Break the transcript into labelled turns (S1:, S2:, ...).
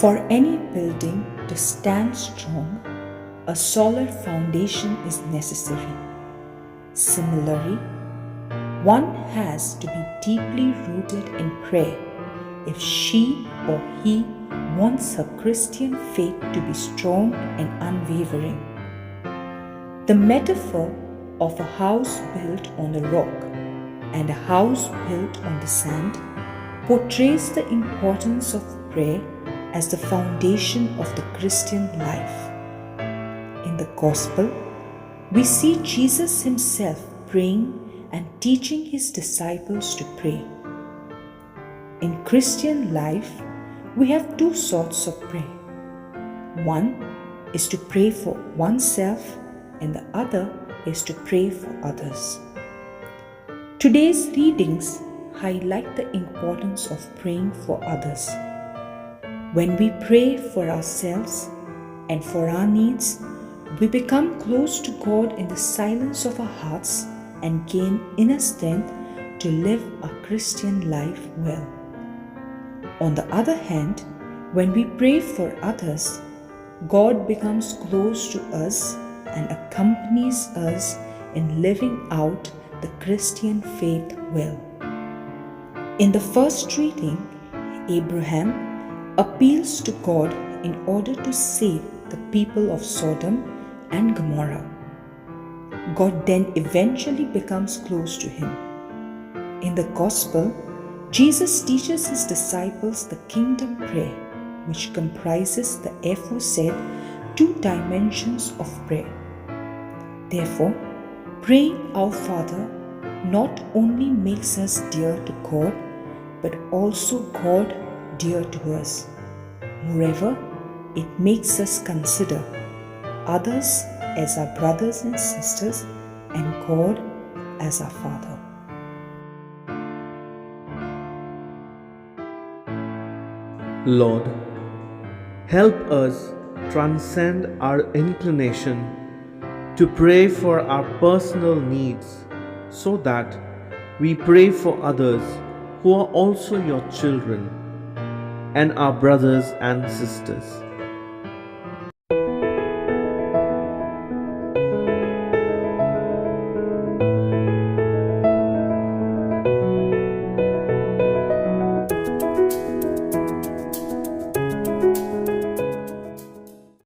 S1: For any building to stand strong, a solid foundation is necessary. Similarly, one has to be deeply rooted in prayer if she or he wants her Christian faith to be strong and unwavering. The metaphor of a house built on the rock and a house built on the sand portrays the importance of prayer as the foundation of the Christian life. In the Gospel, we see Jesus himself praying and teaching his disciples to pray. In Christian life, we have two sorts of prayer. One is to pray for oneself, and the other is to pray for others. Today's readings highlight the importance of praying for others. When we pray for ourselves and for our needs, we become close to God in the silence of our hearts and gain inner strength to live our Christian life well. On the other hand, when we pray for others, God becomes close to us and accompanies us in living out the Christian faith well. In the first reading, Abraham appeals to God in order to save the people of Sodom and Gomorrah. God then eventually becomes close to him. In the Gospel, Jesus teaches his disciples the kingdom prayer, which comprises the aforesaid two dimensions of prayer. Therefore, praying Our Father not only makes us dear to God, but also God dear to us. Moreover, it makes us consider others as our brothers and sisters and God as our Father.
S2: Lord, help us transcend our inclination to pray for our personal needs so that we pray for others who are also your children and our brothers and sisters.